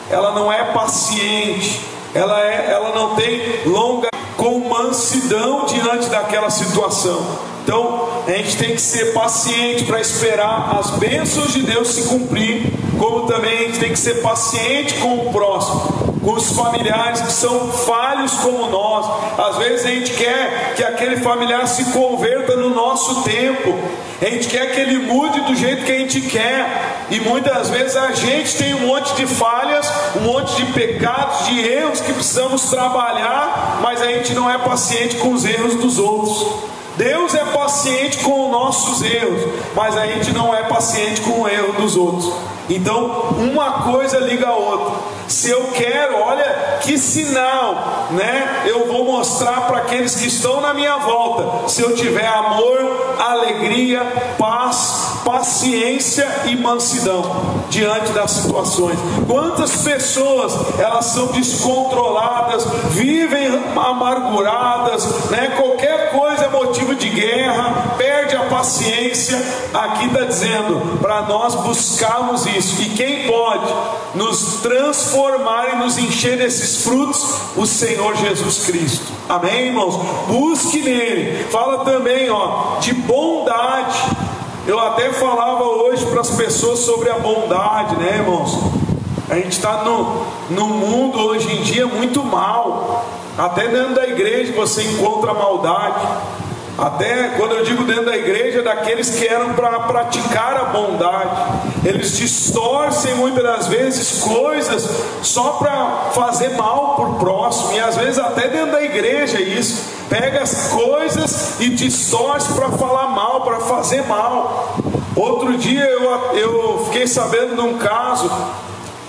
Ela não é paciente, ela não tem longa com mansidão diante daquela situação. Então a gente tem que ser paciente para esperar as bênçãos de Deus se cumprir, como também a gente tem que ser paciente com o próximo, com os familiares que são falhos como nós. Às vezes a gente quer que aquele familiar se converta no nosso tempo, a gente quer que ele mude do jeito que a gente quer, e muitas vezes a gente tem um monte de falhas, um monte de pecados, de erros que precisamos trabalhar, mas a gente não é paciente com os erros dos outros. Deus é paciente com os nossos erros, mas a gente não é paciente com o erro dos outros. Então uma coisa liga a outra. Se eu quero, olha que sinal, né? Eu vou mostrar para aqueles que estão na minha volta. Se eu tiver amor, alegria, paz, paciência e mansidão diante das situações. Quantas pessoas elas são descontroladas, vivem amarguradas, né? Qualquer coisa é motivo de guerra, perde a paciência. Aqui está dizendo para nós buscarmos isso. E quem pode nos transformar e nos encher desses frutos? O Senhor Jesus Cristo. Amém, irmãos? Busque nele. Fala também, de bondade. Eu até falava hoje para as pessoas sobre a bondade, né, irmãos? A gente está no mundo hoje em dia muito mal. Até dentro da igreja você encontra maldade. Até quando eu digo dentro da igreja, daqueles que eram para praticar a bondade, eles distorcem muitas das vezes coisas só para fazer mal para o próximo. E às vezes até dentro da igreja isso, pega as coisas e distorce para falar mal, para fazer mal. Outro dia eu fiquei sabendo de um caso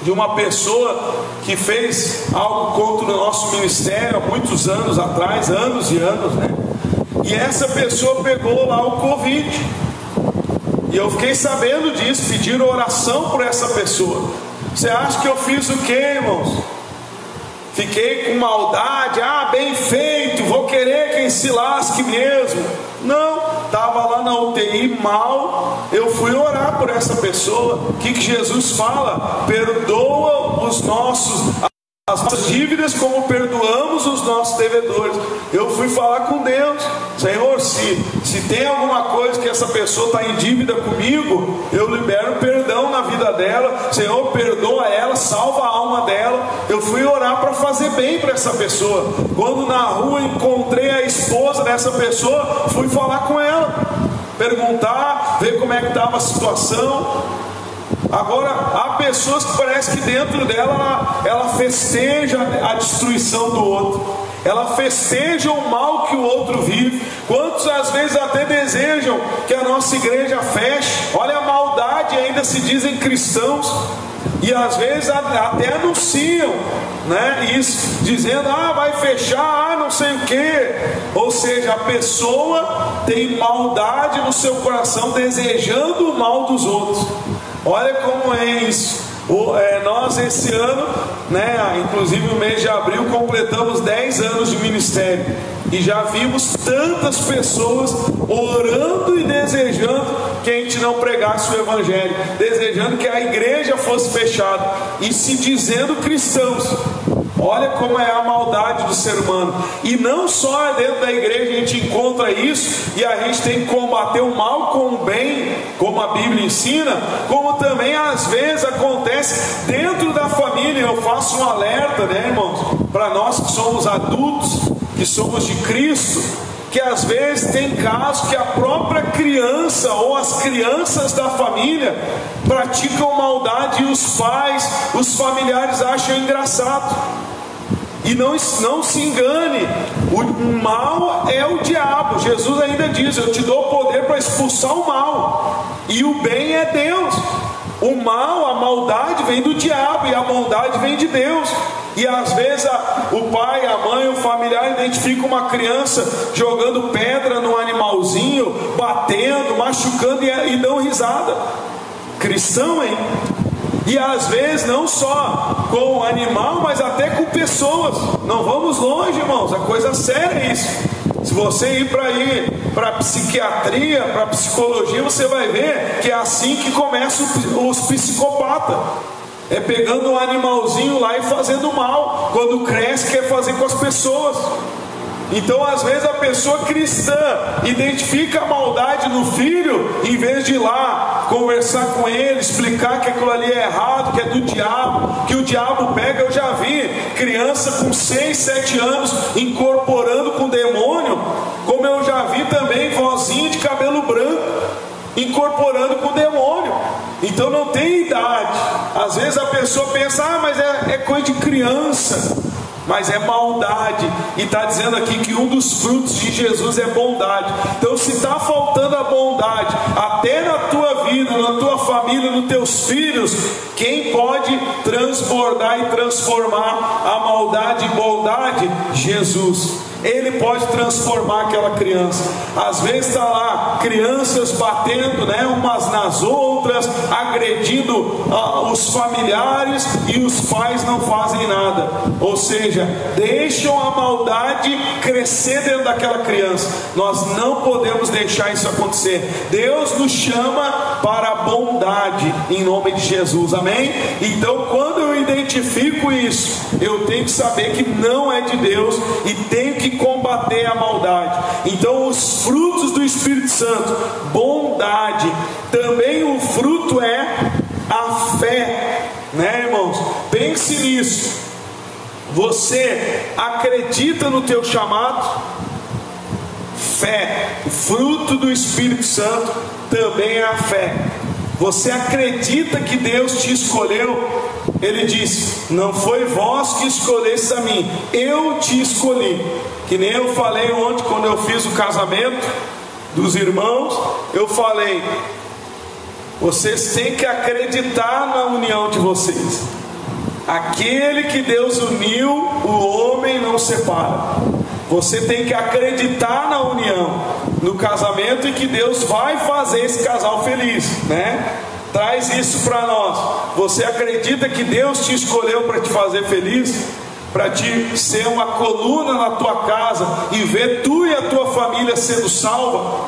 de uma pessoa que fez algo contra o nosso ministério há muitos anos atrás, anos e anos, né? E essa pessoa pegou lá o Covid. E eu fiquei sabendo disso, pediram oração por essa pessoa. Você acha que eu fiz o quê, irmãos? Fiquei com maldade, bem feito, vou querer quem se lasque mesmo. Não, estava lá na UTI mal, eu fui orar por essa pessoa. O que Jesus fala? Perdoa as nossas dívidas como perdoamos os nossos devedores. Eu fui falar com Deus: Senhor, se tem alguma coisa que essa pessoa está em dívida comigo, eu libero perdão na vida dela. Senhor, perdoa ela, salva a alma dela. Eu fui orar para fazer bem para essa pessoa. Quando na rua encontrei a esposa dessa pessoa, fui falar com ela, perguntar, ver como é que estava a situação. Agora, há pessoas que parece que dentro dela ela festeja a destruição do outro, ela festeja o mal que o outro vive. Quantos às vezes até desejam que a nossa igreja feche? Olha a maldade, ainda se dizem cristãos, e às vezes até anunciam, né, isso, dizendo: vai fechar, não sei o que. Ou seja, a pessoa tem maldade no seu coração, desejando o mal dos outros. Olha como é isso. Nós esse ano, né, inclusive no mês de abril, completamos 10 anos de ministério. E já vimos tantas pessoas orando e desejando que a gente não pregasse o Evangelho, desejando que a igreja fosse fechada e se dizendo cristãos. Olha como é a maldade do ser humano. E não só dentro da igreja a gente encontra isso, e a gente tem que combater o mal com o bem, como a Bíblia ensina, como também às vezes acontece dentro da família. Eu faço um alerta, né, irmãos, para nós que somos adultos, que somos de Cristo, que às vezes tem casos que a própria criança ou as crianças da família praticam maldade e os pais, os familiares acham engraçado. E não se engane, o mal é o diabo. Jesus ainda diz: eu te dou poder para expulsar o mal, e o bem é Deus. O mal, a maldade vem do diabo e a bondade vem de Deus. E às vezes o pai, a mãe, o familiar identifica uma criança jogando pedra no animalzinho, batendo, machucando e dão risada. Cristão, hein? E às vezes não só com animal, mas até com pessoas. Não vamos longe, irmãos, a coisa séria é isso. Se você ir para psiquiatria, para psicologia, você vai ver que é assim que começam os psicopatas. É pegando um animalzinho lá e fazendo mal. Quando cresce, quer fazer com as pessoas. Então às vezes a pessoa cristã identifica a maldade no filho, em vez de ir lá conversar com ele, explicar que aquilo ali é errado, que é do diabo, que o diabo pega. Eu já vi criança com 6, 7 anos incorporando com demônio, como eu já vi também vozinha de cabelo branco incorporando com demônio. Então não tem idade. Às vezes a pessoa pensa, mas é coisa de criança. Mas é maldade. E está dizendo aqui que um dos frutos de Jesus é bondade. Então se está faltando a bondade até na tua vida, na tua família, nos teus filhos, quem pode transbordar e transformar a maldade em bondade? Jesus. Ele pode transformar aquela criança. Às vezes está lá crianças batendo, né, umas nas outras, agredindo os familiares, e os pais não fazem nada. Ou seja, deixam a maldade crescer dentro daquela criança. Nós não podemos deixar isso acontecer. Deus nos chama para a bondade em nome de Jesus, amém? Então quando eu identifico isso, eu tenho que saber que não é de Deus e tenho que combater a maldade. Então os frutos do Espírito Santo, bondade. Também o fruto é a fé, né, irmãos? Pense nisso. Você acredita no teu chamado? Fé. O fruto do Espírito Santo também é a fé. Você acredita que Deus te escolheu? Ele disse: não foi vós que escolhestes a mim, eu te escolhi. Que nem eu falei ontem, quando eu fiz o casamento dos irmãos, eu falei: vocês têm que acreditar na união de vocês. Aquele que Deus uniu, o homem não separa. Você tem que acreditar na união, no casamento, e que Deus vai fazer esse casal feliz, né? Traz isso para nós. Você acredita que Deus te escolheu para te fazer feliz? Para te ser uma coluna na tua casa e ver tu e a tua família sendo salva?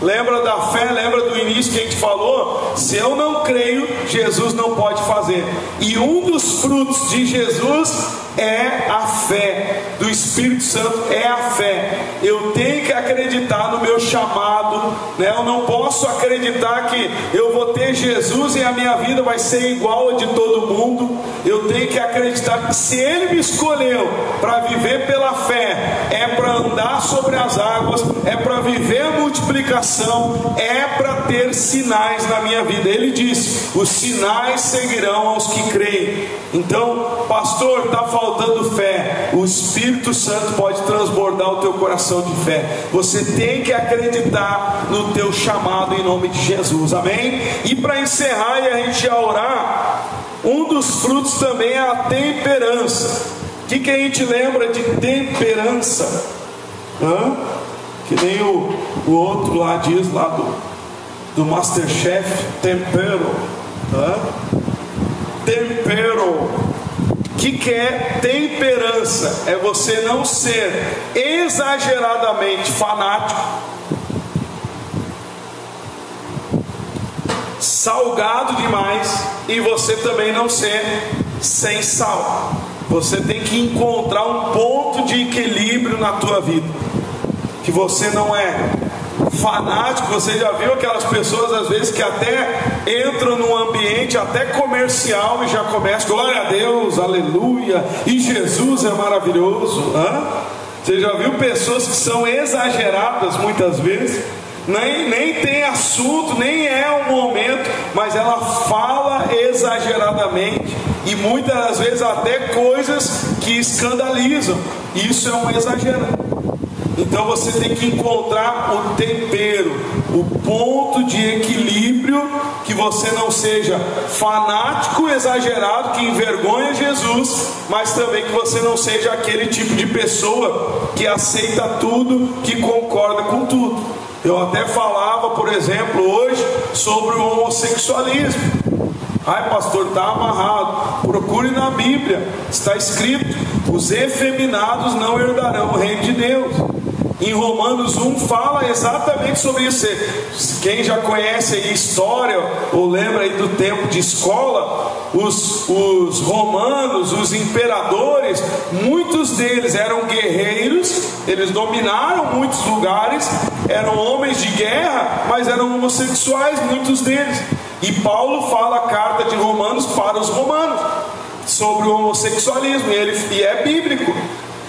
Lembra da fé, lembra do início que a gente falou? Se eu não creio, Jesus não pode fazer. E um dos frutos de Jesus é a fé, do Espírito Santo é a fé. Eu tenho que acreditar no meu chamado, né? Eu não posso acreditar que eu vou ter Jesus e a minha vida vai ser igual a de todo mundo. Eu tenho que acreditar que se Ele me escolheu para viver pela fé, é para andar sobre as águas, é para viver a multiplicação, é para ter sinais na minha vida. Ele disse: os sinais seguirão aos que creem. Então, pastor, está faltando fé. O Espírito Santo pode transbordar o teu coração de fé. Você tem que acreditar no teu chamado em nome de Jesus, amém? E para encerrar e a gente já orar, um dos frutos também é a temperança. O que a gente lembra de temperança? Que nem o outro lá diz, lá do Masterchef, tempero. Tempero. O que é temperança? É você não ser exageradamente fanático, salgado demais, e você também não ser sem sal. Você tem que encontrar um ponto de equilíbrio na tua vida, que você não é fanático. Você já viu aquelas pessoas às vezes que até entram num ambiente até comercial e já começam: glória a Deus, aleluia, e Jesus é maravilhoso. Você já viu pessoas que são exageradas muitas vezes? Nem tem assunto, nem é o momento, mas ela fala exageradamente, e muitas das vezes até coisas que escandalizam. Isso é um exagero. Então você tem que encontrar o tempero, o ponto de equilíbrio, que você não seja fanático, exagerado, que envergonha Jesus, mas também que você não seja aquele tipo de pessoa que aceita tudo, que concorda com tudo. Eu até falava, por exemplo, hoje sobre o homossexualismo. Ai, pastor, está amarrado. Procure na Bíblia, está escrito: os efeminados não herdarão o reino de Deus. Em Romanos 1 fala exatamente sobre isso. Quem já conhece a história, ou lembra aí do tempo de escola, os romanos, os imperadores, muitos deles eram guerreiros, eles dominaram muitos lugares, eram homens de guerra, mas eram homossexuais, muitos deles. E Paulo fala a carta de Romanos para os romanos sobre o homossexualismo, e é bíblico.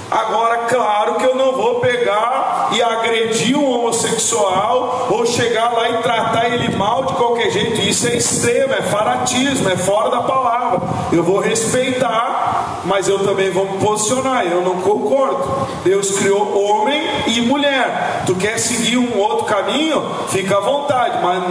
Agora, claro que eu não vou pegar e agredir um homossexual, ou chegar lá e tratar ele mal de qualquer jeito. Isso é extremo, é fanatismo, é fora da palavra. Eu vou respeitar, mas eu também vou me posicionar. Eu não concordo. Deus criou homem e mulher. Tu quer seguir um outro caminho? Fica à vontade, mas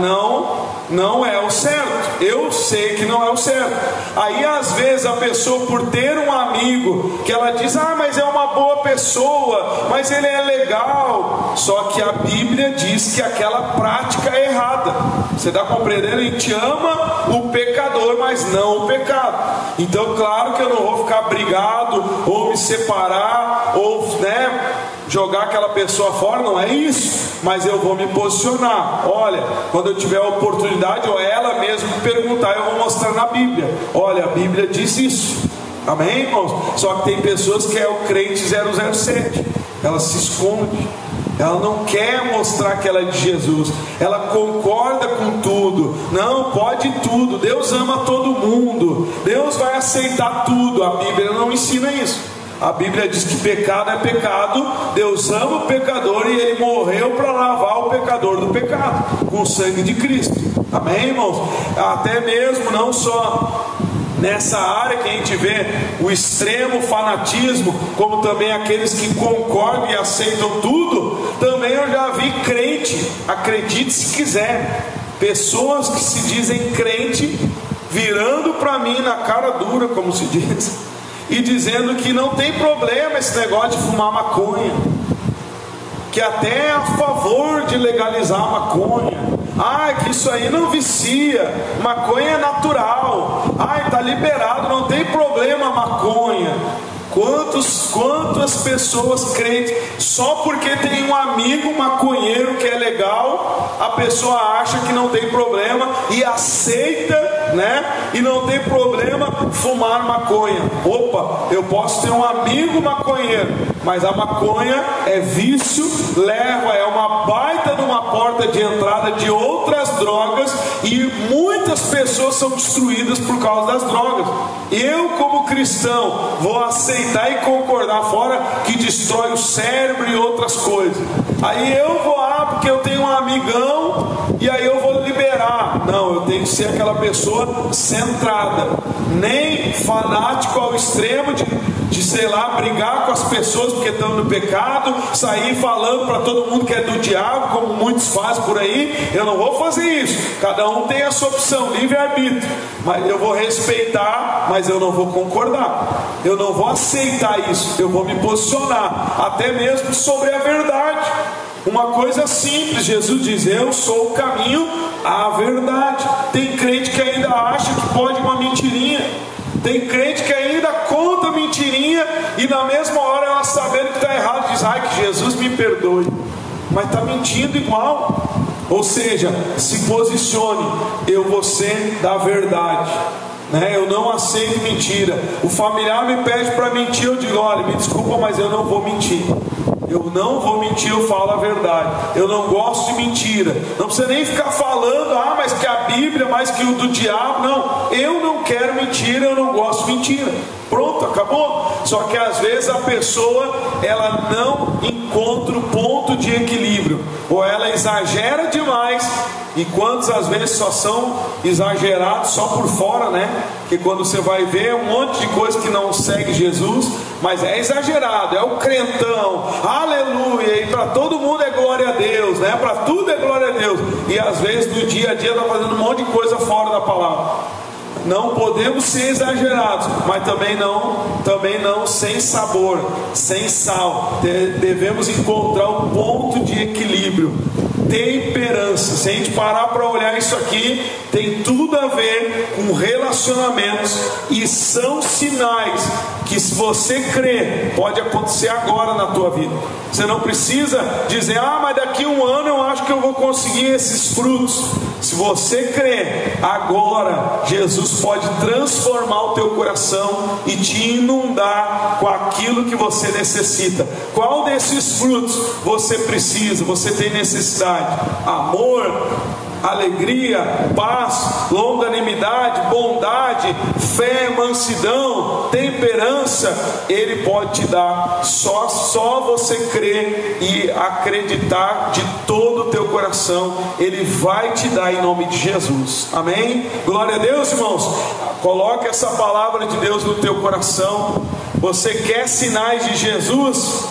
não é o certo. Eu sei que não é o certo. Aí às vezes a pessoa, por ter um amigo que ela diz: ah, mas é uma boa pessoa, mas ele é legal. Só que a Bíblia diz que aquela prática é errada. Você está compreendendo? A gente ama o pecador, mas não o pecado. Então claro que eu não vou ficar brigado, ou me separar, ou jogar aquela pessoa fora, não é isso. Mas eu vou me posicionar. Olha, quando eu tiver a oportunidade, ou ela mesma me perguntar, eu vou mostrar na Bíblia. Olha, a Bíblia diz isso. Amém, irmãos? Só que tem pessoas que é o crente 007. Ela se esconde. Ela não quer mostrar que ela é de Jesus. Ela concorda com tudo. Não, pode tudo. Deus ama todo mundo. Deus vai aceitar tudo. A Bíblia não ensina isso. A Bíblia diz que pecado é pecado. Deus ama o pecador e Ele morreu para lavar o pecador do pecado com o sangue de Cristo. Amém, irmãos? Até mesmo não só nessa área que a gente vê o extremo fanatismo, como também aqueles que concordam e aceitam tudo. Também eu já vi crente, acredite se quiser, pessoas que se dizem crente virando para mim na cara dura, como se diz, e dizendo que não tem problema esse negócio de fumar maconha, que até é a favor de legalizar a maconha. Que isso aí não vicia, maconha é natural. Está liberado, não tem problema a maconha. Quantas pessoas crentes, só porque tem um amigo maconheiro que é legal, a pessoa acha que não tem problema e aceita, e não tem problema fumar maconha. Opa, eu posso ter um amigo maconheiro, mas a maconha é vício, é uma baita de uma porta de entrada de outras drogas, e muitas pessoas são destruídas por causa das drogas. Eu, como cristão, vou aceitar e concordar, fora que destrói o cérebro e outras coisas. Aí eu vou porque eu tenho um amigão, e aí eu vou liberar. Não, eu tenho que ser aquela pessoa centrada, nem fanático ao extremo de sei lá, brigar com as pessoas porque estão no pecado, sair falando para todo mundo que é do diabo, como muitos fazem por aí. Eu não vou fazer isso. Cada um tem a sua opção, livre-arbítrio. Mas eu vou respeitar, mas eu não vou concordar. Eu não vou aceitar isso. Eu vou me posicionar, até mesmo sobre a verdade. Uma coisa simples, Jesus diz: eu sou o caminho, a verdade. Tem crente que ainda acha que pode uma mentirinha. Tem crente que ainda conta mentirinha, e na mesma hora ela, sabendo que está errado, diz: que Jesus me perdoe. Mas está mentindo igual. Ou seja, se posicione. Eu vou ser da verdade, eu não aceito mentira. O familiar me pede para mentir, eu digo: olha, me desculpa, mas eu não vou mentir. Eu não vou mentir, eu falo a verdade. Eu não gosto de mentira. Não precisa nem ficar falando: mas que a Bíblia, mais que o do diabo. Não, eu não quero mentira, eu não gosto de mentira. Pronto, acabou. Só que às vezes a pessoa, ela não encontra o ponto de equilíbrio, ou ela exagera demais. E quantos às vezes só são exagerados só por fora, que quando você vai ver um monte de coisa que não segue Jesus, mas é exagerado, é o crentão, aleluia, e para todo mundo é glória a Deus, para tudo é glória a Deus, e às vezes no dia a dia está fazendo um monte de coisa fora da palavra. Não podemos ser exagerados, mas também não sem sabor, sem sal. Devemos encontrar um ponto de equilíbrio. temperança. Se a gente parar para olhar isso aqui, tem tudo a ver com relacionamentos, e são sinais que, se você crer, pode acontecer agora na tua vida. Você não precisa dizer: ah, mas daqui a um ano eu acho que eu vou conseguir esses frutos. Se você crer, agora Jesus pode transformar o teu coração e te inundar com aquilo que você necessita. Qual desses frutos você precisa, você tem necessidade? Amor, alegria, paz, longanimidade, bondade, fé, mansidão, temperança. Ele pode te dar. Só você crer e acreditar de todo o teu coração, Ele vai te dar, em nome de Jesus. Amém? Glória a Deus, irmãos. Coloque essa palavra de Deus no teu coração. Você quer sinais de Jesus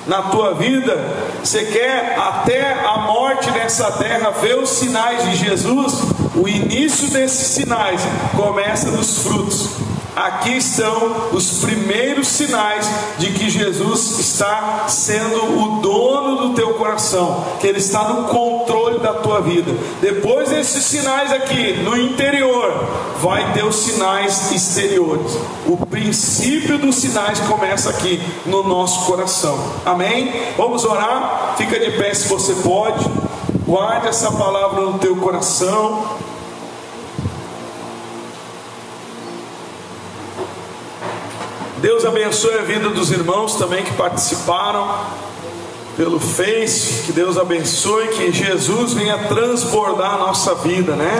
na tua vida? Você quer até a morte nessa terra ver os sinais de Jesus? O início desses sinais começa nos frutos. Aqui estão os primeiros sinais de que Jesus está sendo o dono do teu coração, que Ele está no controle da tua vida. Depois desses sinais aqui no interior, vai ter os sinais exteriores. O princípio dos sinais começa aqui no nosso coração. Amém? Vamos orar? Fica de pé se você pode. Guarde essa palavra no teu coração. Deus abençoe a vida dos irmãos também que participaram pelo Face. Que Deus abençoe, que Jesus venha transbordar a nossa vida, né?